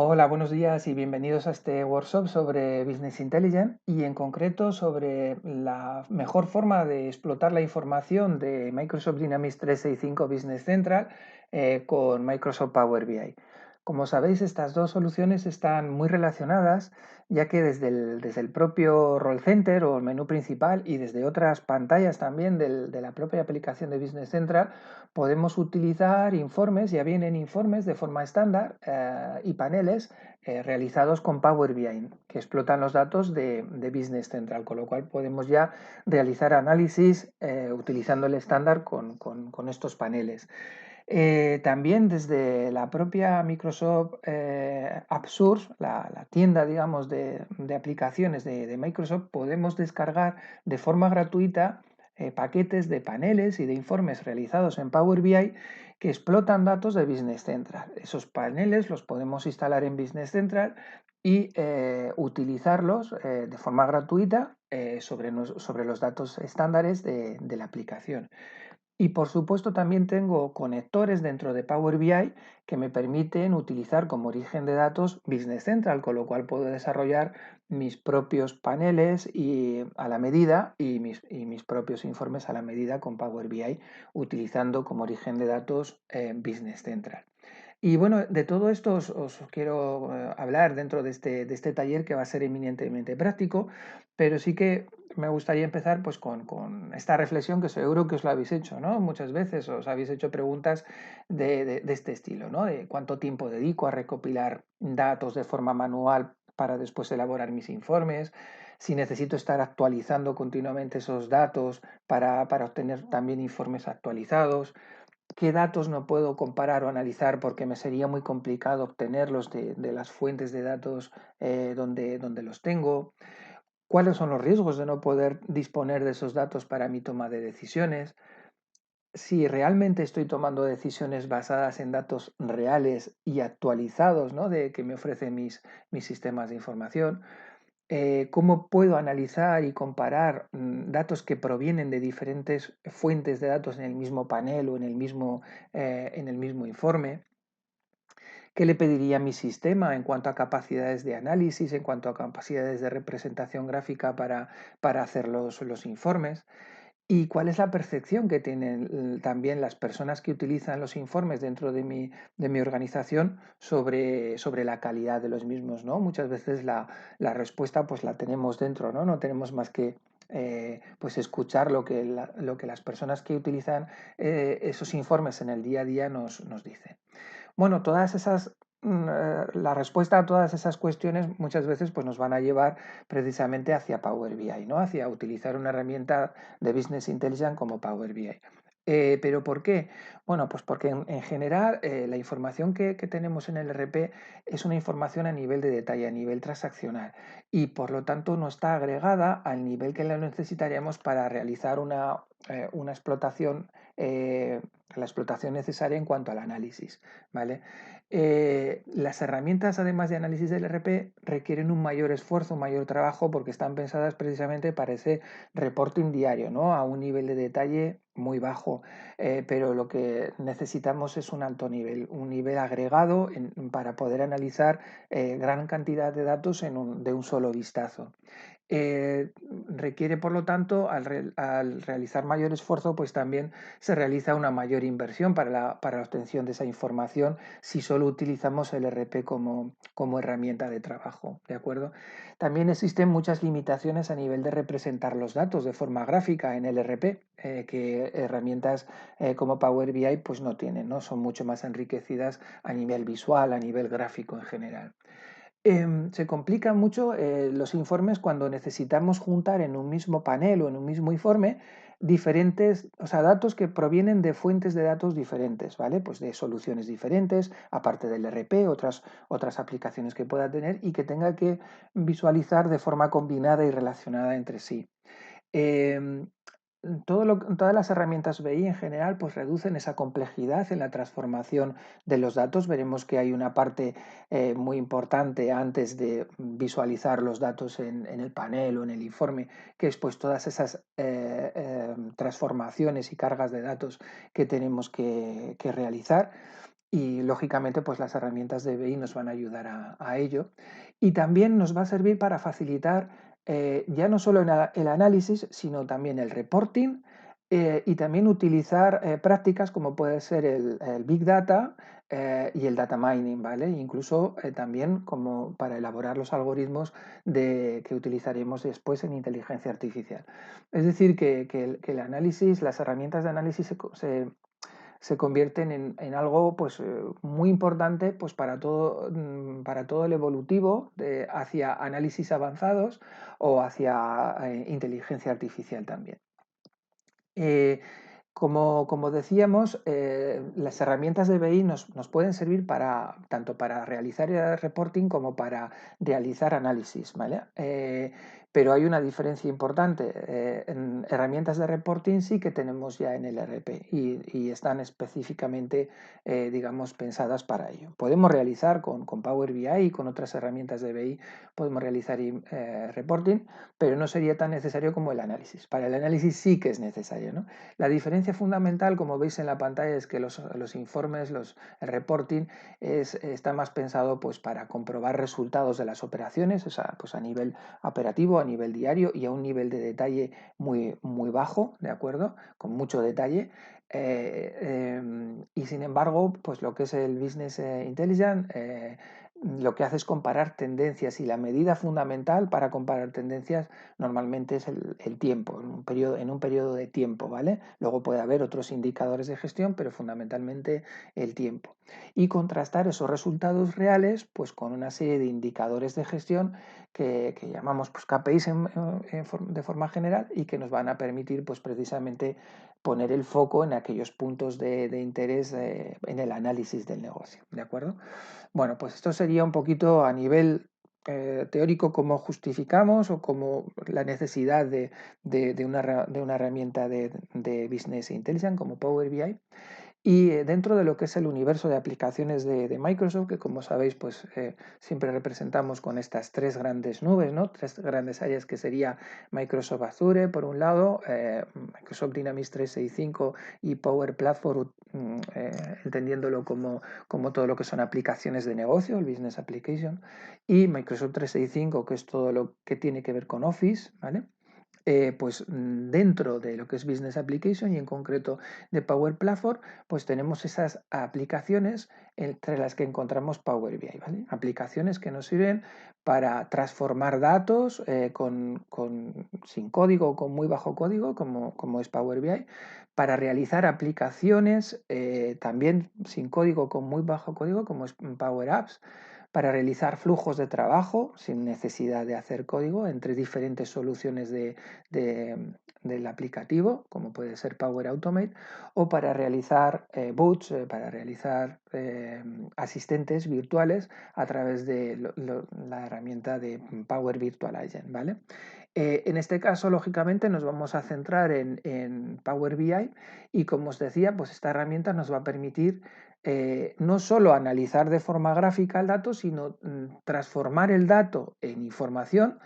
Hola, buenos días y bienvenidos a este workshop sobre Business Intelligence y en concreto sobre la mejor forma de explotar la información de Microsoft Dynamics 365 Business Central con Microsoft Power BI. Como sabéis, estas dos soluciones están muy relacionadas, ya que desde el propio Role Center o el menú principal y desde otras pantallas también de la propia aplicación de Business Central podemos utilizar informes, ya vienen informes de forma estándar y paneles realizados con Power BI, que explotan los datos de Business Central, con lo cual podemos ya realizar análisis utilizando el estándar con estos paneles. También desde la propia Microsoft App Source, la tienda, digamos, de aplicaciones de Microsoft, podemos descargar de forma gratuita paquetes de paneles y de informes realizados en Power BI que explotan datos de Business Central. Esos paneles los podemos instalar en Business Central y utilizarlos de forma gratuita sobre los datos estándares de la aplicación. Y por supuesto también tengo conectores dentro de Power BI que me permiten utilizar como origen de datos Business Central, con lo cual puedo desarrollar mis propios paneles y a la medida y mis propios informes a la medida con Power BI, utilizando como origen de datos Business Central. Y bueno, de todo esto os quiero hablar dentro de este taller que va a ser eminentemente práctico, pero sí que me gustaría empezar pues con esta reflexión que seguro que os la habéis hecho, ¿no? Muchas veces os habéis hecho preguntas de este estilo, ¿no? De cuánto tiempo dedico a recopilar datos de forma manual para después elaborar mis informes, si necesito estar actualizando continuamente esos datos para obtener también informes actualizados, qué datos no puedo comparar o analizar porque me sería muy complicado obtenerlos de las fuentes de datos donde los tengo, cuáles son los riesgos de no poder disponer de esos datos para mi toma de decisiones, si realmente estoy tomando decisiones basadas en datos reales y actualizados, ¿no? De que me ofrecen mis sistemas de información. ¿Cómo puedo analizar y comparar datos que provienen de diferentes fuentes de datos en el mismo panel o en el mismo informe? ¿Qué le pediría a mi sistema en cuanto a capacidades de análisis, en cuanto a capacidades de representación gráfica para hacer los informes? ¿Y cuál es la percepción que tienen también las personas que utilizan los informes dentro de mi organización sobre la calidad de los mismos, ¿no? Muchas veces la respuesta pues la tenemos dentro, ¿no? No tenemos más que pues escuchar lo que las personas que utilizan esos informes en el día a día nos dicen. Bueno, la respuesta a todas esas cuestiones muchas veces pues, nos van a llevar precisamente hacia Power BI, ¿no? Hacia utilizar una herramienta de Business Intelligence como Power BI. ¿Pero por qué? Bueno, pues porque en general la información que tenemos en el RP es una información a nivel de detalle, a nivel transaccional, y por lo tanto no está agregada al nivel que la necesitaríamos para realizar una explotación, la explotación necesaria en cuanto al análisis. ¿Vale? Las herramientas, además de análisis del RP, requieren un mayor esfuerzo, un mayor trabajo, porque están pensadas precisamente para ese reporting diario, ¿no? A un nivel de detalle muy bajo, pero lo que necesitamos es un alto nivel, un nivel agregado para poder analizar gran cantidad de datos de un solo vistazo. Requiere, por lo tanto, al realizar mayor esfuerzo, pues también se realiza una mayor inversión para la obtención de esa información si solo utilizamos el RP como herramienta de trabajo, ¿de acuerdo? También existen muchas limitaciones a nivel de representar los datos de forma gráfica en el RP, que herramientas como Power BI pues no tienen, ¿no? Son mucho más enriquecidas a nivel visual, a nivel gráfico en general. Se complican mucho los informes cuando necesitamos juntar en un mismo panel o en un mismo informe diferentes, o sea, datos que provienen de fuentes de datos diferentes, ¿vale? Pues de soluciones diferentes, aparte del RP, otras aplicaciones que pueda tener y que tenga que visualizar de forma combinada y relacionada entre sí. Em, todas las herramientas BI en general pues reducen esa complejidad en la transformación de los datos. Veremos que hay una parte muy importante antes de visualizar los datos en el panel o en el informe, que es pues todas esas transformaciones y cargas de datos que tenemos que realizar. y lógicamente pues las herramientas de BI nos van a ayudar a ello. Y también nos va a servir para facilitar ya no solo el análisis, sino también el reporting y también utilizar prácticas como puede ser el Big Data y el Data Mining, ¿vale? Incluso también como para elaborar los algoritmos que utilizaremos después en inteligencia artificial. Es decir, que el análisis, las herramientas de análisis se convierten en algo pues, muy importante pues, para todo el evolutivo hacia análisis avanzados o hacia inteligencia artificial también. Eh, como decíamos, las herramientas de BI nos pueden servir tanto para realizar reporting como para realizar análisis, ¿vale? Pero hay una diferencia importante. En herramientas de reporting sí que tenemos ya en el ERP y están específicamente, digamos, pensadas para ello. Podemos realizar con Power BI y con otras herramientas de BI, podemos realizar reporting, pero no sería tan necesario como el análisis. Para el análisis sí que es necesario, ¿no? La diferencia fundamental, como veis en la pantalla, es que los informes, el reporting, está más pensado pues, para comprobar resultados de las operaciones, o sea, pues a nivel operativo, a nivel diario y a un nivel de detalle muy, muy bajo, ¿de acuerdo? Con mucho detalle. Y sin embargo, pues lo que es el Business Intelligence, lo que hace es comparar tendencias y la medida fundamental para comparar tendencias normalmente es el tiempo, en un periodo de tiempo, ¿vale? Luego puede haber otros indicadores de gestión, pero fundamentalmente el tiempo. Y contrastar esos resultados reales pues, con una serie de indicadores de gestión que llamamos pues, KPIs de forma general y que nos van a permitir pues, precisamente poner el foco en aquellos puntos de interés en el análisis del negocio, ¿de acuerdo? Bueno, pues esto sería un poquito a nivel teórico cómo justificamos o cómo la necesidad de una herramienta de Business Intelligence como Power BI. Y dentro de lo que es el universo de aplicaciones de Microsoft, que como sabéis, pues siempre representamos con estas tres grandes nubes, ¿no? Tres grandes áreas que sería Microsoft Azure, por un lado, Microsoft Dynamics 365 y Power Platform, entendiéndolo como todo lo que son aplicaciones de negocio, el Business Application, y Microsoft 365, que es todo lo que tiene que ver con Office, ¿vale? Pues dentro de lo que es Business Application y en concreto de Power Platform, pues tenemos esas aplicaciones entre las que encontramos Power BI, ¿vale? Aplicaciones que nos sirven para transformar datos sin código o con muy bajo código, como es Power BI, para realizar aplicaciones también sin código, con muy bajo código, como es Power Apps, para realizar flujos de trabajo sin necesidad de hacer código entre diferentes soluciones del aplicativo, como puede ser Power Automate, o para realizar bots, para realizar asistentes virtuales a través de la herramienta de Power Virtual Agent, ¿vale? En este caso, lógicamente, nos vamos a centrar en Power BI y, como os decía, pues esta herramienta nos va a permitir no solo analizar de forma gráfica el dato, sino transformar el dato en información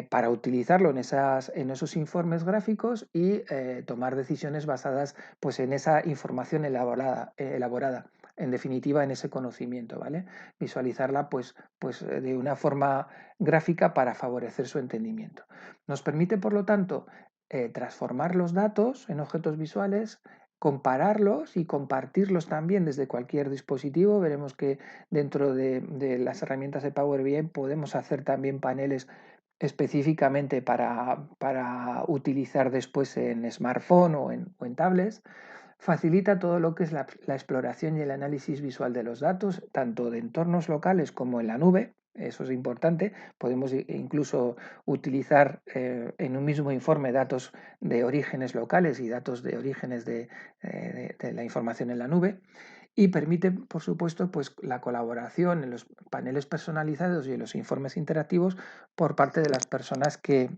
para utilizarlo en esos informes gráficos y tomar decisiones basadas pues, en esa información elaborada, en definitiva en ese conocimiento, ¿vale? Visualizarla pues de una forma gráfica para favorecer su entendimiento. Nos permite, por lo tanto, transformar los datos en objetos visuales, compararlos y compartirlos también desde cualquier dispositivo. Veremos que dentro de las herramientas de Power BI podemos hacer también paneles específicamente para utilizar después en smartphone o en tablets. Facilita todo lo que es la exploración y el análisis visual de los datos, tanto de entornos locales como en la nube. Eso es importante. Podemos incluso utilizar en un mismo informe datos de orígenes locales y datos de orígenes de la información en la nube. Y permite, por supuesto, pues, la colaboración en los paneles personalizados y en los informes interactivos por parte de las personas que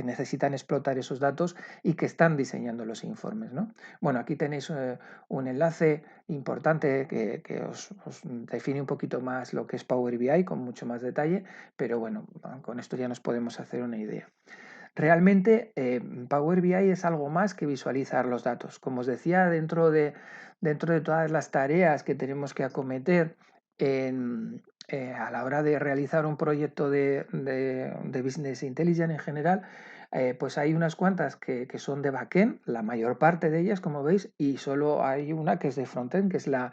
necesitan explotar esos datos y que están diseñando los informes, ¿no? Bueno, aquí tenéis un enlace importante que os define un poquito más lo que es Power BI con mucho más detalle, pero bueno, con esto ya nos podemos hacer una idea. Realmente Power BI es algo más que visualizar los datos. Como os decía, dentro de todas las tareas que tenemos que acometer a la hora de realizar un proyecto de Business Intelligence en general, pues hay unas cuantas que son de backend, la mayor parte de ellas, como veis, y solo hay una que es de frontend, que es la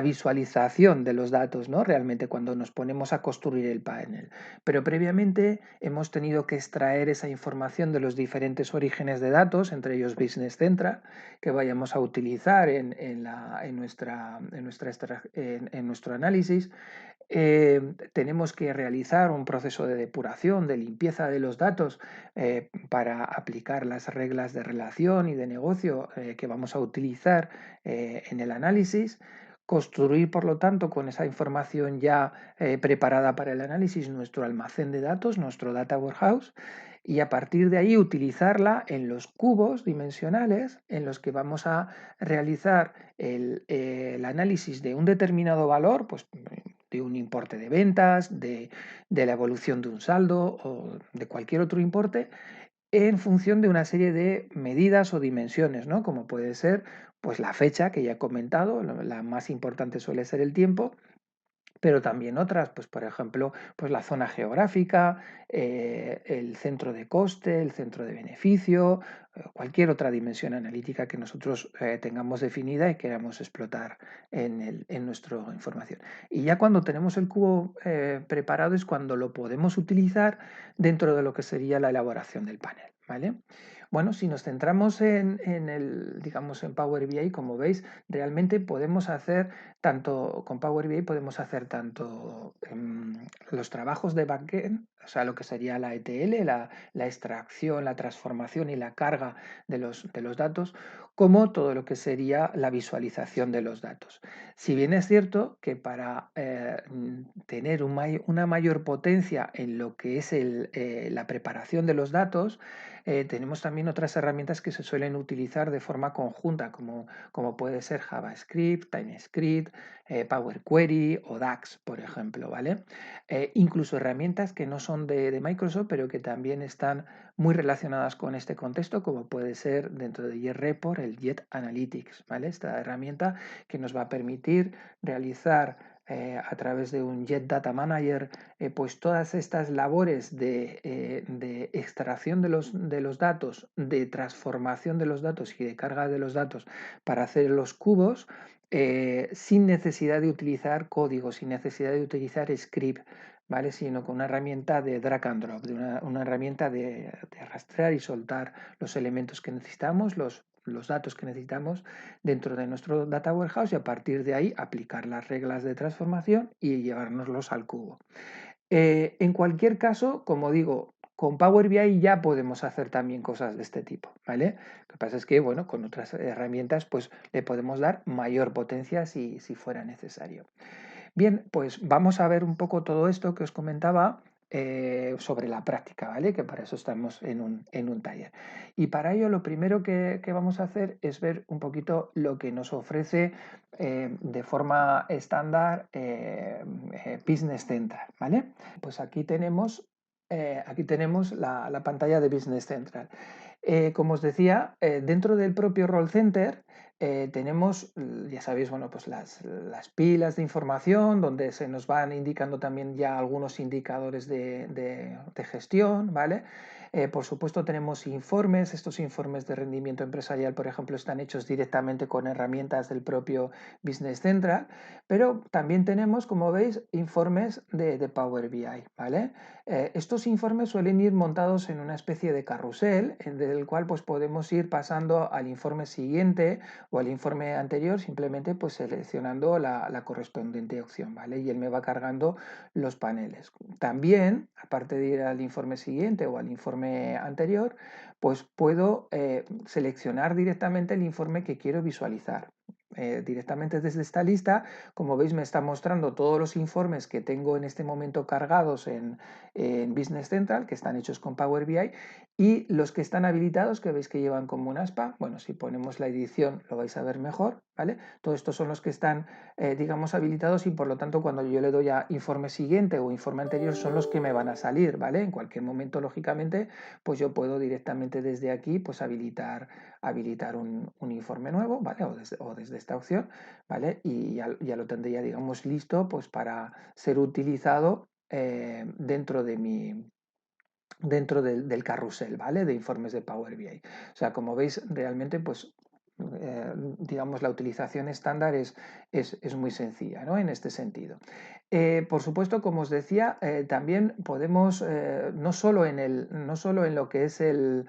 visualización de los datos, ¿no? Realmente cuando nos ponemos a construir el panel. Pero previamente hemos tenido que extraer esa información de los diferentes orígenes de datos, entre ellos Business Central, que vayamos a utilizar en nuestro análisis. Tenemos que realizar un proceso de depuración, de limpieza de los datos para aplicar las reglas de relación y de negocio que vamos a utilizar en el análisis. Construir, por lo tanto, con esa información ya preparada para el análisis, nuestro almacén de datos, nuestro data warehouse, y a partir de ahí utilizarla en los cubos dimensionales en los que vamos a realizar el análisis de un determinado valor, pues de un importe de ventas, de la evolución de un saldo o de cualquier otro importe, en función de una serie de medidas o dimensiones, ¿no? Como puede ser pues la fecha que ya he comentado, la más importante suele ser el tiempo, pero también otras, pues por ejemplo, pues la zona geográfica, el centro de coste, el centro de beneficio, cualquier otra dimensión analítica que nosotros tengamos definida y queramos explotar en nuestra información. Y ya cuando tenemos el cubo preparado es cuando lo podemos utilizar dentro de lo que sería la elaboración del panel, ¿vale? Bueno, si nos centramos digamos, en Power BI, como veis, realmente podemos hacer con Power BI podemos hacer tanto los trabajos de backend, o sea, lo que sería la ETL, la extracción, la transformación y la carga de los datos, como todo lo que sería la visualización de los datos. Si bien es cierto que para tener una mayor potencia en lo que es la preparación de los datos, tenemos también otras herramientas que se suelen utilizar de forma conjunta, como puede ser JavaScript, TypeScript, Power Query o DAX, por ejemplo, ¿vale? Incluso herramientas que no son de Microsoft, pero que también están muy relacionadas con este contexto, como puede ser dentro de JetReport el Jet Analytics, ¿vale? Esta herramienta que nos va a permitir realizar a través de un Jet Data Manager, pues todas estas labores de extracción de los datos, de transformación de los datos y de carga de los datos para hacer los cubos, sin necesidad de utilizar código, sin necesidad de utilizar script, ¿vale? Sino con una herramienta de drag and drop, una herramienta de arrastrar y soltar los elementos que necesitamos, los datos que necesitamos dentro de nuestro data warehouse y a partir de ahí aplicar las reglas de transformación y llevárnoslos al cubo. En cualquier caso, como digo, con Power BI ya podemos hacer también cosas de este tipo, ¿vale? Lo que pasa es que, bueno, con otras herramientas pues le podemos dar mayor potencia si fuera necesario. Bien, pues vamos a ver un poco todo esto que os comentaba sobre la práctica, ¿vale? Que para eso estamos en un taller. Y para ello lo primero que vamos a hacer es ver un poquito lo que nos ofrece de forma estándar Business Central, ¿vale? Pues aquí tenemos la pantalla de Business Central. Como os decía, dentro del propio Role Center tenemos, ya sabéis, bueno, pues las pilas de información donde se nos van indicando también ya algunos indicadores de gestión, ¿vale? Por supuesto tenemos informes, estos informes de rendimiento empresarial, por ejemplo, están hechos directamente con herramientas del propio Business Central, pero también tenemos, como veis, informes de Power BI, ¿vale? Estos informes suelen ir montados en una especie de carrusel, del cual pues podemos ir pasando al informe siguiente o al informe anterior, simplemente pues seleccionando la correspondiente opción, ¿vale? Y él me va cargando los paneles. También, aparte de ir al informe siguiente o al informe anterior, pues puedo seleccionar directamente el informe que quiero visualizar. Directamente desde esta lista, como veis, me está mostrando todos los informes que tengo en este momento cargados en Business Central, que están hechos con Power BI, y los que están habilitados, que veis que llevan como un aspa. Bueno, si ponemos la edición lo vais a ver mejor, ¿vale? Todos estos son los que están, digamos, habilitados y por lo tanto cuando yo le doy a informe siguiente o informe anterior son los que me van a salir, ¿vale? En cualquier momento, lógicamente, pues yo puedo directamente desde aquí, pues habilitar un informe nuevo, ¿vale? O desde esta opción, ¿vale? Y ya lo tendría, digamos, listo, pues para ser utilizado dentro del carrusel, ¿vale? De informes de Power BI. O sea, como veis, realmente, pues, digamos, la utilización estándar es muy sencilla, ¿no? En este sentido. Por supuesto, como os decía, también podemos, no solo en lo que es el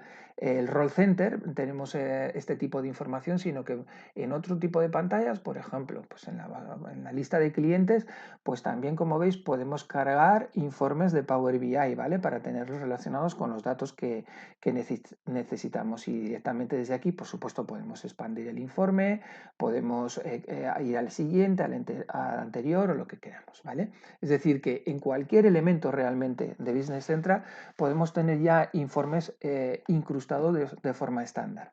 Roll Center, tenemos este tipo de información, sino que en otro tipo de pantallas, por ejemplo, pues en la lista de clientes, pues también, como veis, podemos cargar informes de Power BI, ¿vale? Para tenerlos relacionados con los datos que necesitamos. Y directamente desde aquí, por supuesto, podemos expandir el informe, podemos ir al siguiente, al anterior o lo que queramos, ¿vale? Es decir, que en cualquier elemento realmente de Business Central podemos tener ya informes incrustados de forma estándar.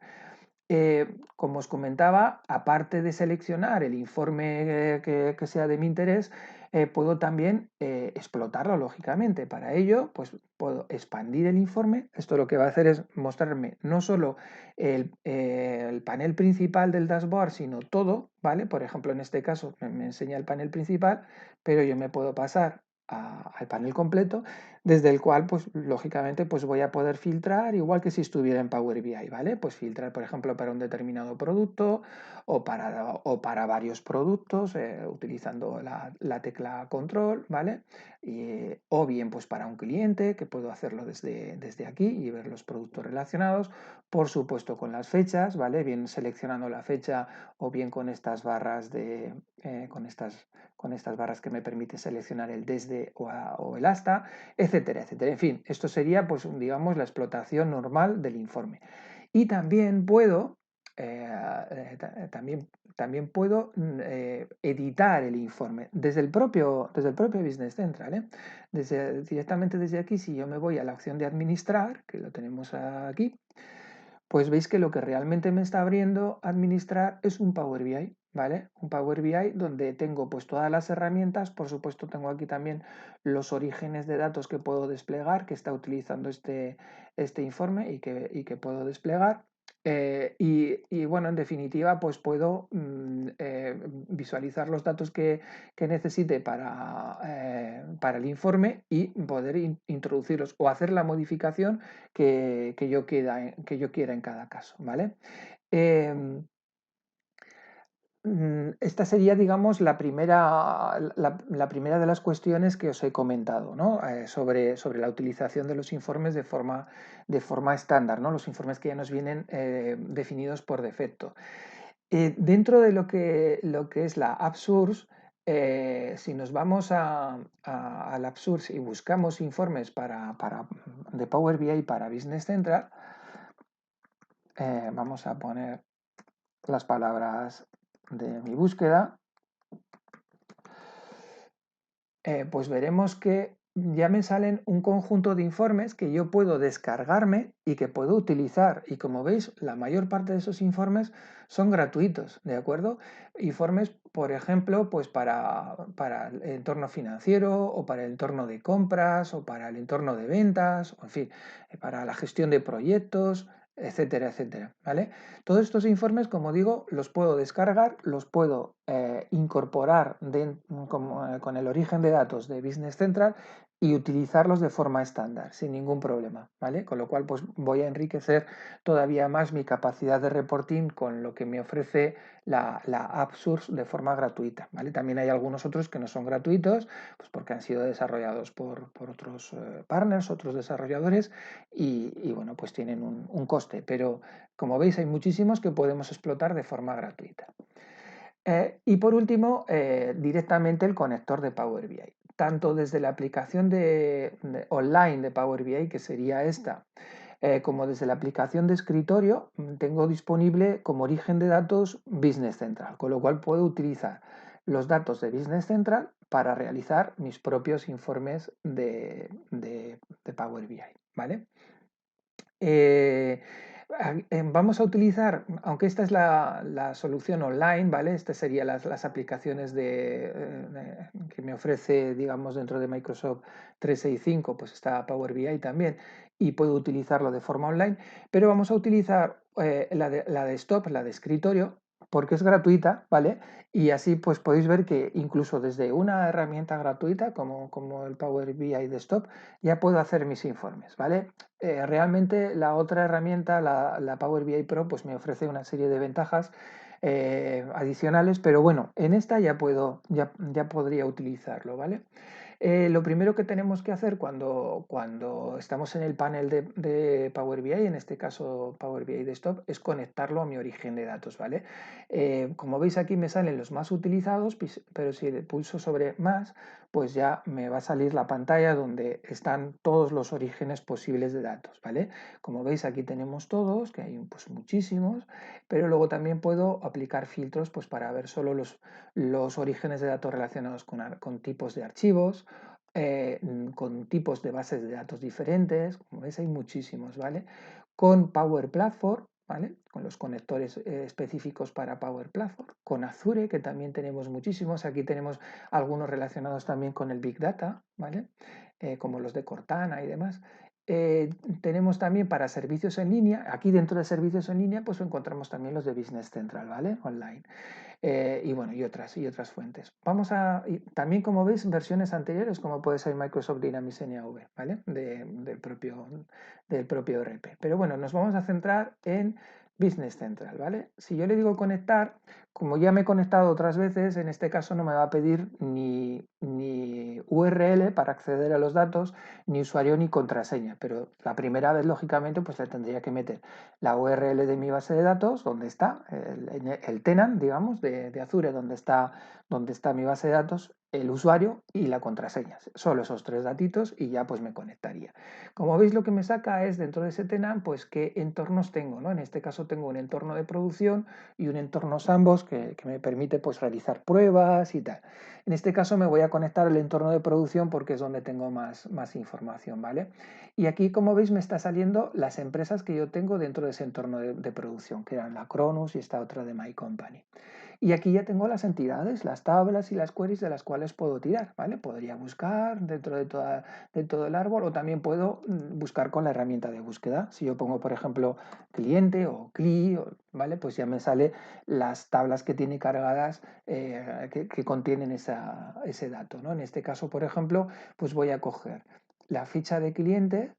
Como os comentaba, aparte de seleccionar el informe que sea de mi interés, puedo también explotarlo lógicamente. Para ello, pues puedo expandir el informe. Esto lo que va a hacer es mostrarme no solo el panel principal del dashboard, sino todo, ¿vale? Por ejemplo, en este caso me enseña el panel principal, pero yo me puedo pasar al panel completo, desde el cual, pues lógicamente, pues voy a poder filtrar igual que si estuviera en Power BI, ¿vale? Pues filtrar, por ejemplo, para un determinado producto o para varios productos, utilizando la tecla control, ¿vale? O bien, pues para un cliente, que puedo hacerlo desde aquí y ver los productos relacionados, por supuesto con las fechas, ¿vale? Bien seleccionando la fecha o bien con estas barras con estas barras que me permite seleccionar el desde o el hasta, etcétera, etcétera. En fin, esto sería, pues, digamos, la explotación normal del informe. Y también puedo, también puedo editar el informe desde el propio Business Central. Directamente desde aquí, si yo me voy a la opción de administrar, que lo tenemos aquí, pues veis que lo que realmente me está abriendo administrar es un Power BI, ¿vale? Un Power BI donde tengo pues todas las herramientas, por supuesto tengo aquí también los orígenes de datos que puedo desplegar, que está utilizando este informe y que puedo desplegar. Y bueno, en definitiva, pues puedo visualizar los datos que necesite para el informe y poder introducirlos o hacer la modificación que yo quiera en cada caso, ¿vale? Em, Esta sería, digamos, la primera de las cuestiones que os he comentado, ¿no? Sobre la utilización de los informes de forma estándar, ¿no? Los informes que ya nos vienen definidos por defecto. Dentro de lo que es la App Source, si nos vamos al App Source y buscamos informes de Power BI para Business Central, vamos a poner las palabras de mi búsqueda, pues veremos que ya me salen un conjunto de informes que yo puedo descargarme y que puedo utilizar. Y como veis, la mayor parte de esos informes son gratuitos, ¿de acuerdo? Informes, por ejemplo, pues para el entorno financiero o para el entorno de compras o para el entorno de ventas, o en fin, para la gestión de proyectos, etcétera, etcétera, ¿vale? Todos estos informes, como digo, los puedo descargar, los puedo incorporar con el origen de datos de Business Central y utilizarlos de forma estándar, sin ningún problema, ¿vale? Con lo cual, pues voy a enriquecer todavía más mi capacidad de reporting con lo que me ofrece la App Source de forma gratuita, ¿vale? También hay algunos otros que no son gratuitos, pues porque han sido desarrollados por otros partners, otros desarrolladores, y bueno, pues tienen un coste, pero como veis hay muchísimos que podemos explotar de forma gratuita. Y por último, directamente el conector de Power BI. Tanto desde la aplicación online de Power BI, que sería esta, como desde la aplicación de escritorio, tengo disponible como origen de datos Business Central, con lo cual puedo utilizar los datos de Business Central para realizar mis propios informes de Power BI, ¿vale? Vamos a utilizar, aunque esta es la solución online, ¿vale? Estas serían las aplicaciones que me ofrece, digamos, dentro de Microsoft 365, pues está Power BI también, y puedo utilizarlo de forma online, pero vamos a utilizar la desktop, la de escritorio, porque es gratuita, ¿vale? Y así pues podéis ver que incluso desde una herramienta gratuita como el Power BI Desktop ya puedo hacer mis informes, ¿vale? Realmente la otra herramienta, la Power BI Pro, pues me ofrece una serie de ventajas adicionales, pero bueno, en esta ya podría utilizarlo, ¿vale? Lo primero que tenemos que hacer cuando estamos en el panel de Power BI, en este caso Power BI Desktop, es conectarlo a mi origen de datos, ¿vale? Como veis aquí me salen los más utilizados, pero si le pulso sobre más, pues ya me va a salir la pantalla donde están todos los orígenes posibles de datos, ¿vale? Como veis aquí tenemos todos, que hay pues muchísimos, pero luego también puedo aplicar filtros pues para ver solo los orígenes de datos relacionados con tipos de archivos, con tipos de bases de datos diferentes, como veis hay muchísimos, ¿vale? Con Power Platform, ¿vale? Con los conectores específicos para Power Platform, con Azure, que también tenemos muchísimos, aquí tenemos algunos relacionados también con el Big Data, ¿vale? Como los de Cortana y demás. Eh, Tenemos también para servicios en línea, aquí dentro de servicios en línea, pues encontramos también los de Business Central, ¿vale? Online. Y bueno, y otras fuentes. También como veis, versiones anteriores, como puede ser Microsoft Dynamics NAV, ¿vale? Del propio RP. Pero bueno, nos vamos a centrar en Business Central, ¿vale? Si yo le digo conectar, como ya me he conectado otras veces, en este caso no me va a pedir ni URL para acceder a los datos, ni usuario ni contraseña, pero la primera vez, lógicamente, pues le tendría que meter la URL de mi base de datos, donde está el tenant, digamos, de Azure, donde está mi base de datos, el usuario y la contraseña. Solo esos tres datitos y ya pues me conectaría. Como veis, lo que me saca es dentro de ese tenant, pues qué entornos tengo, ¿no? En este caso tengo un entorno de producción y un entorno Sandbox que me permite pues realizar pruebas y tal. En este caso me voy a conectar al entorno de producción porque es donde tengo más información, ¿vale? Y aquí, como veis, me está saliendo las empresas que yo tengo dentro de ese entorno de producción, que eran la Cronus y esta otra de My Company. Y aquí ya tengo las entidades, las tablas y las queries de las cuales puedo tirar, ¿vale? Podría buscar dentro de todo el árbol o también puedo buscar con la herramienta de búsqueda. Si yo pongo, por ejemplo, cliente o CLI, ¿vale? Pues ya me sale las tablas que tiene cargadas que contienen ese dato, ¿no? En este caso, por ejemplo, pues voy a coger la ficha de cliente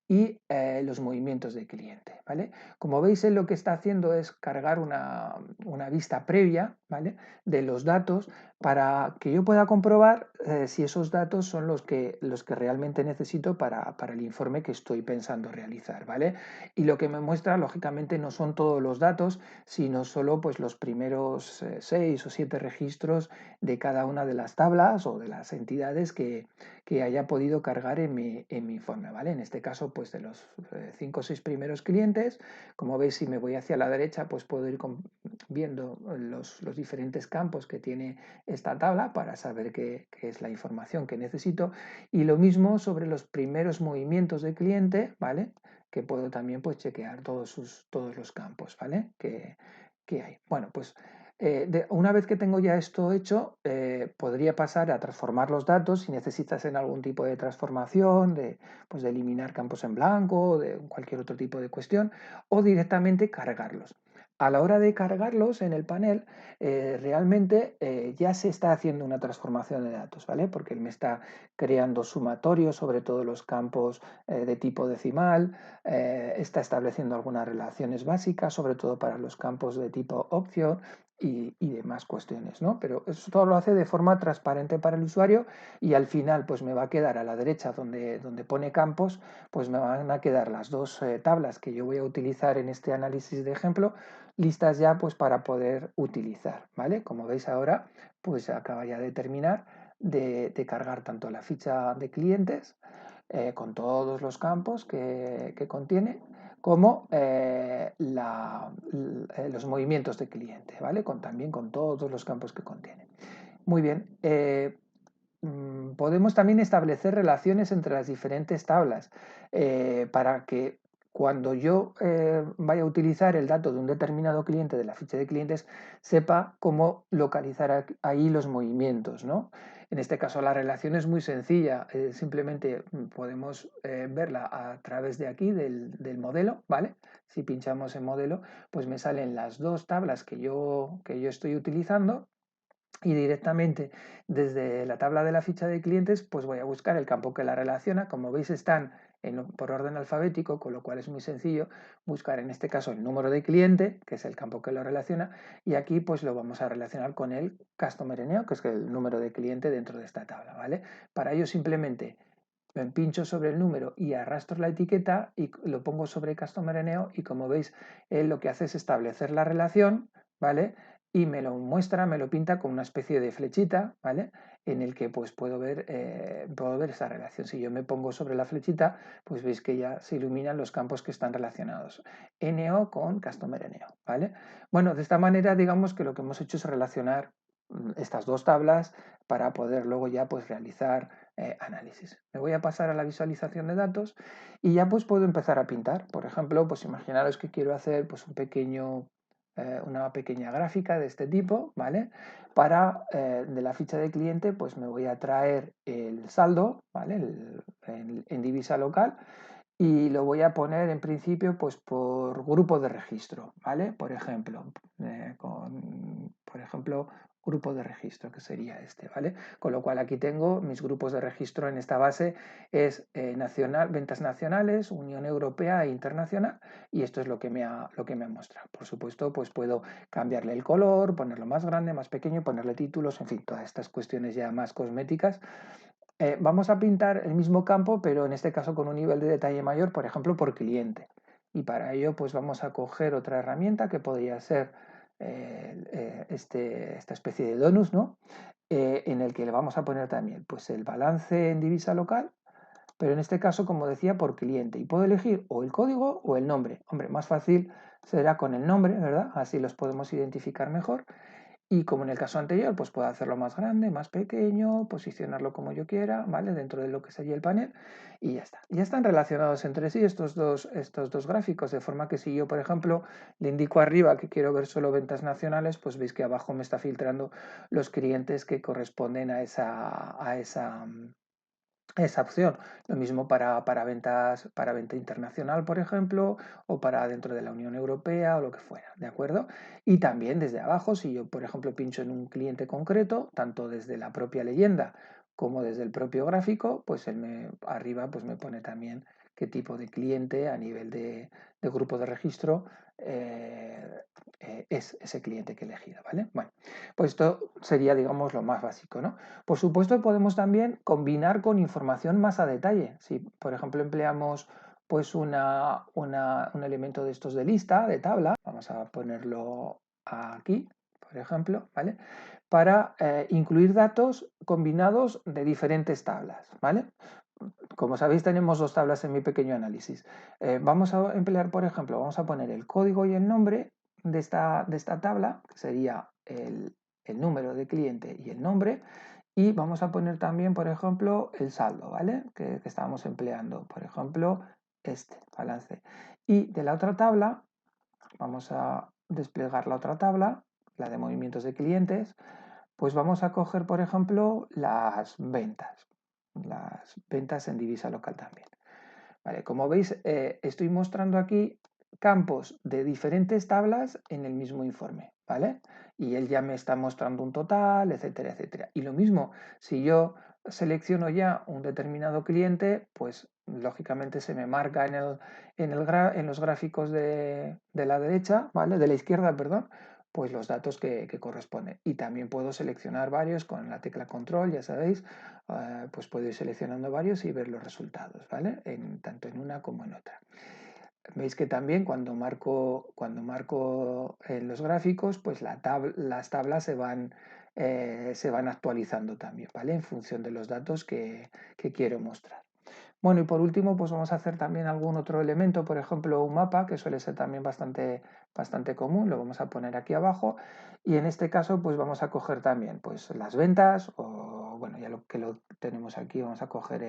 y los movimientos de cliente, ¿vale? Como veis, él lo que está haciendo es cargar una vista previa, ¿vale? De los datos para que yo pueda comprobar si esos datos son los que realmente necesito para el informe que estoy pensando realizar, ¿vale? Y lo que me muestra, lógicamente, no son todos los datos, sino solo pues, los primeros 6 o 7 registros de cada una de las tablas o de las entidades que haya podido cargar en mi informe, ¿vale? En este caso, pues de los 5 o 6 primeros clientes, como veis, si me voy hacia la derecha, pues puedo ir viendo los diferentes campos que tiene esta tabla para saber qué es la información que necesito. Y lo mismo sobre los primeros movimientos de cliente, ¿vale? Que puedo también pues chequear todos los campos, ¿vale? Que hay. Bueno, pues una vez que tengo ya esto hecho, podría pasar a transformar los datos si necesitas en algún tipo de transformación, pues de eliminar campos en blanco, de cualquier otro tipo de cuestión, o directamente cargarlos. A la hora de cargarlos en el panel, realmente ya se está haciendo una transformación de datos, ¿vale? Porque él me está creando sumatorios sobre todos los campos de tipo decimal, está estableciendo algunas relaciones básicas, sobre todo para los campos de tipo opción y demás cuestiones, ¿no? Pero eso todo lo hace de forma transparente para el usuario y al final pues me va a quedar a la derecha donde pone campos, pues me van a quedar las dos tablas que yo voy a utilizar en este análisis de ejemplo listas ya pues para poder utilizar, ¿vale? Como veis ahora pues acaba ya de terminar de cargar tanto la ficha de clientes con todos los campos que contiene, como los movimientos de cliente, ¿vale? También con todos los campos que contiene. Muy bien. Podemos también establecer relaciones entre las diferentes tablas para que cuando yo vaya a utilizar el dato de un determinado cliente de la ficha de clientes, sepa cómo localizar ahí los movimientos, ¿no? En este caso la relación es muy sencilla, simplemente podemos verla a través de aquí del modelo, ¿vale? Si pinchamos en modelo, pues me salen las dos tablas que yo estoy utilizando y directamente desde la tabla de la ficha de clientes pues voy a buscar el campo que la relaciona. Como veis están por orden alfabético, con lo cual es muy sencillo buscar en este caso el número de cliente, que es el campo que lo relaciona, y aquí pues lo vamos a relacionar con el Customer NEO, que es el número de cliente dentro de esta tabla, ¿vale? Para ello simplemente pincho sobre el número y arrastro la etiqueta y lo pongo sobre Customer NEO, y como veis él lo que hace es establecer la relación, ¿vale? Y me lo muestra, me lo pinta con una especie de flechita, ¿vale? En el que pues puedo ver esa relación. Si yo me pongo sobre la flechita, pues veis que ya se iluminan los campos que están relacionados. NEO con Customer NEO, ¿vale? Bueno, de esta manera digamos que lo que hemos hecho es relacionar estas dos tablas para poder luego ya pues realizar análisis. Me voy a pasar a la visualización de datos y ya pues puedo empezar a pintar. Por ejemplo, pues imaginaros que quiero hacer pues una pequeña gráfica de este tipo, ¿vale? Para de la ficha de cliente pues me voy a traer el saldo, ¿vale? En divisa local, y lo voy a poner en principio pues por grupo de registro, ¿vale? Por ejemplo, grupo de registro, que sería este, ¿vale? Con lo cual aquí tengo mis grupos de registro en esta base, es ventas nacionales, Unión Europea e internacional, y esto es lo que me ha mostrado. Por supuesto, pues puedo cambiarle el color, ponerlo más grande, más pequeño, ponerle títulos, en fin, todas estas cuestiones ya más cosméticas. Vamos a pintar el mismo campo, pero en este caso con un nivel de detalle mayor, por ejemplo, por cliente. Y para ello, pues vamos a coger otra herramienta que podría ser esta especie de donus, ¿no? En el que le vamos a poner también pues, el balance en divisa local, pero en este caso, como decía, por cliente. Y puedo elegir o el código o el nombre. Hombre, más fácil será con el nombre, ¿verdad? Así los podemos identificar mejor. Y como en el caso anterior, pues puedo hacerlo más grande, más pequeño, posicionarlo como yo quiera, ¿vale? Dentro de lo que sería el panel, y ya está. Ya están relacionados entre sí estos dos gráficos, de forma que si yo, por ejemplo, le indico arriba que quiero ver solo ventas nacionales, pues veis que abajo me está filtrando los clientes que corresponden a esa opción. Lo mismo para venta internacional, por ejemplo, o para dentro de la Unión Europea o lo que fuera, ¿de acuerdo? Y también desde abajo, si yo, por ejemplo, pincho en un cliente concreto, tanto desde la propia leyenda como desde el propio gráfico, pues arriba pues me pone también qué tipo de cliente a nivel de grupo de registro es ese cliente que he elegido, ¿vale? Bueno, pues esto sería, digamos, lo más básico, ¿no? Por supuesto, podemos también combinar con información más a detalle. Si, por ejemplo, empleamos pues un elemento de estos de lista, de tabla, vamos a ponerlo aquí, por ejemplo, ¿vale? Para incluir datos combinados de diferentes tablas, ¿vale? Como sabéis, tenemos dos tablas en mi pequeño análisis. Vamos a emplear, por ejemplo, vamos a poner el código y el nombre de esta tabla, que sería el número de cliente y el nombre, y vamos a poner también, por ejemplo, el saldo, ¿vale? Que estábamos empleando, por ejemplo, este balance. Y de la otra tabla, vamos a desplegar la otra tabla, la de movimientos de clientes, pues vamos a coger, por ejemplo, las ventas en divisa local también. Vale, como veis, estoy mostrando aquí campos de diferentes tablas en el mismo informe, ¿vale? Y él ya me está mostrando un total, etcétera, etcétera. Y lo mismo, si yo selecciono ya un determinado cliente, pues lógicamente se me marca en los gráficos de la derecha, ¿vale? De la izquierda, perdón, pues los datos que corresponden. Y también puedo seleccionar varios con la tecla control, ya sabéis, pues puedo ir seleccionando varios y ver los resultados, ¿vale? Tanto en una como en otra. Veis que también cuando marco en los gráficos, pues las tablas se van actualizando también, ¿vale? En función de los datos que quiero mostrar. Bueno, y por último, pues vamos a hacer también algún otro elemento, por ejemplo, un mapa, que suele ser también bastante común, lo vamos a poner aquí abajo, y en este caso, pues vamos a coger también pues, las ventas, o bueno, ya lo que lo tenemos aquí, vamos a coger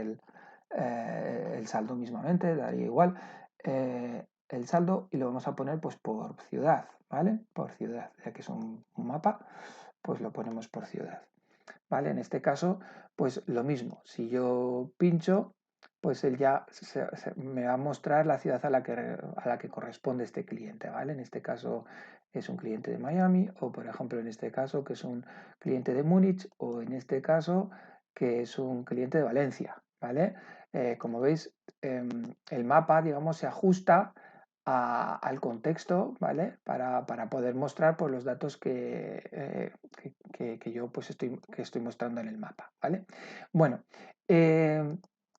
el saldo mismamente, daría igual, el saldo y lo vamos a poner pues por ciudad, ¿vale? Por ciudad, ya que es un mapa, pues lo ponemos por ciudad, ¿vale? En este caso, pues lo mismo, si yo pincho, pues él ya me va a mostrar la ciudad a la que corresponde este cliente, ¿vale? En este caso es un cliente de Miami, o por ejemplo en este caso que es un cliente de Múnich, o en este caso que es un cliente de Valencia, ¿vale? Como veis, el mapa, digamos, se ajusta al contexto, ¿vale? Para poder mostrar pues, los datos que yo pues, estoy mostrando en el mapa, ¿vale? Bueno,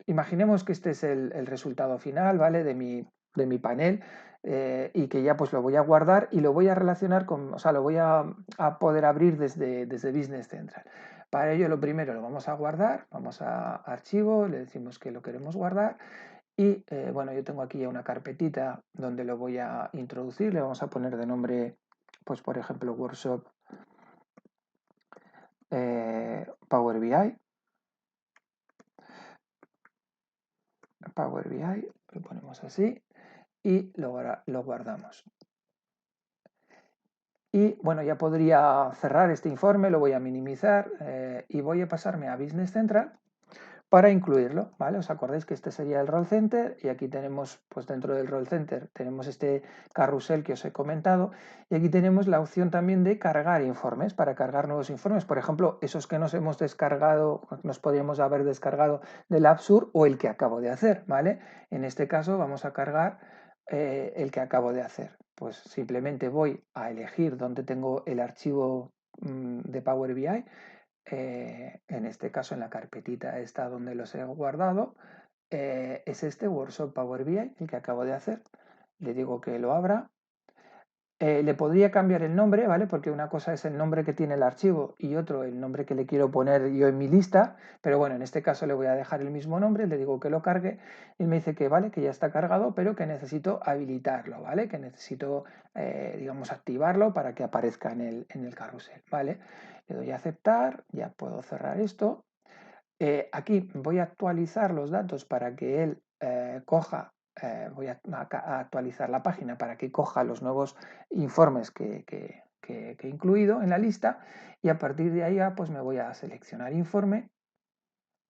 imaginemos que este es el resultado final, ¿vale? De mi panel y que ya pues lo voy a guardar y lo voy a relacionar con, o sea, lo voy a poder abrir desde Business Central. Para ello, lo primero lo vamos a guardar, vamos a archivo, le decimos que lo queremos guardar y bueno, yo tengo aquí ya una carpetita donde lo voy a introducir, le vamos a poner de nombre, pues por ejemplo, Workshop Power BI. Power BI, lo ponemos así y lo guardamos. Y bueno, ya podría cerrar este informe, lo voy a minimizar y voy a pasarme a Business Central para incluirlo, ¿vale? Os acordáis que este sería el Role Center y aquí tenemos, pues dentro del Role Center tenemos este carrusel que os he comentado y aquí tenemos la opción también de cargar informes, para cargar nuevos informes, por ejemplo, esos que nos hemos descargado, nos podríamos haber descargado del App Store o el que acabo de hacer, ¿vale? En este caso vamos a cargar el que acabo de hacer. Pues simplemente voy a elegir dónde tengo el archivo de Power BI, en este caso en la carpetita esta donde los he guardado, es este Workshop Power BI, el que acabo de hacer. Le digo que lo abra. Le podría cambiar el nombre, ¿vale? Porque una cosa es el nombre que tiene el archivo y otro el nombre que le quiero poner yo en mi lista, pero bueno, en este caso le voy a dejar el mismo nombre, le digo que lo cargue y me dice que vale, que ya está cargado, pero que necesito habilitarlo, ¿vale? Que necesito, digamos, activarlo para que aparezca en el carrusel, ¿vale? Le doy a aceptar, ya puedo cerrar esto. Aquí voy a actualizar los datos para que él coja, voy a actualizar la página para que coja los nuevos informes que he incluido en la lista y a partir de ahí pues me voy a seleccionar informe,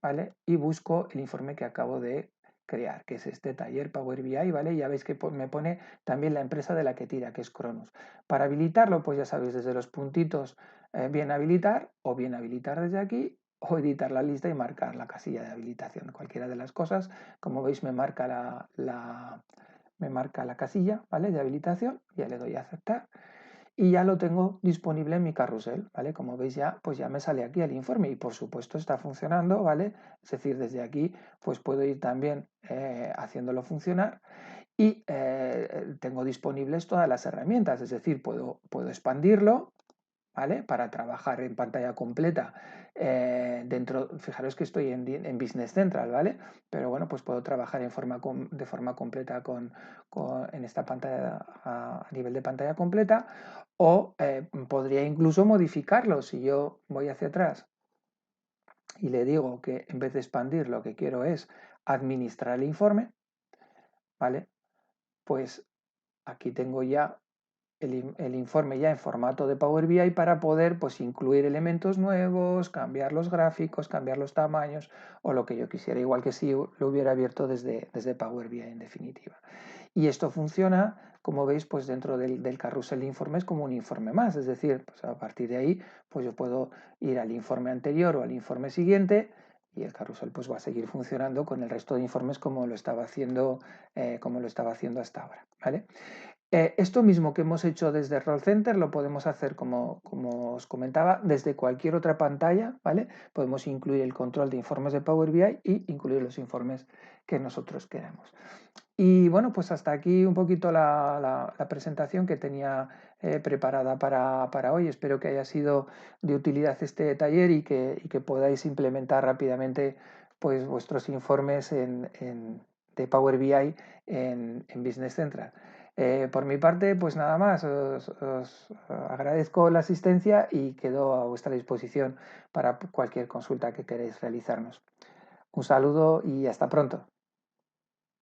¿vale? Y busco el informe que acabo de crear, que es este taller Power BI, ¿vale? Ya veis que me pone también la empresa de la que tira, que es Cronos. Para habilitarlo, pues ya sabéis, desde los puntitos, bien habilitar o bien habilitar desde aquí o editar la lista y marcar la casilla de habilitación. Cualquiera de las cosas, como veis, me marca me marca la casilla, ¿vale? De habilitación, ya le doy a aceptar y ya lo tengo disponible en mi carrusel, ¿vale? Como veis ya, pues ya me sale aquí el informe y por supuesto está funcionando, ¿vale? Es decir, desde aquí pues puedo ir también haciéndolo funcionar y tengo disponibles todas las herramientas, es decir, puedo expandirlo, ¿vale? Para trabajar en pantalla completa fijaros que estoy en Business Central, ¿vale? Pero bueno, pues puedo trabajar de forma completa en esta pantalla a nivel de pantalla completa o podría incluso modificarlo si yo voy hacia atrás y le digo que en vez de expandir lo que quiero es administrar el informe, ¿vale? Pues aquí tengo ya el informe ya en formato de Power BI para poder pues, incluir elementos nuevos, cambiar los gráficos, cambiar los tamaños o lo que yo quisiera, igual que si lo hubiera abierto desde Power BI en definitiva. Y esto funciona, como veis, pues dentro del carrusel de informes como un informe más, es decir, pues a partir de ahí pues yo puedo ir al informe anterior o al informe siguiente y el carrusel pues va a seguir funcionando con el resto de informes como lo estaba haciendo hasta ahora, ¿vale? Esto mismo que hemos hecho desde Roll Center lo podemos hacer, como os comentaba, desde cualquier otra pantalla, ¿vale? Podemos incluir el control de informes de Power BI y incluir los informes que nosotros queremos. Y bueno, pues hasta aquí un poquito la presentación que tenía preparada para hoy. Espero que haya sido de utilidad este taller y que podáis implementar rápidamente pues, vuestros informes de Power BI en Business Central. Por mi parte, pues nada más, os agradezco la asistencia y quedo a vuestra disposición para cualquier consulta que queréis realizarnos. Un saludo y hasta pronto.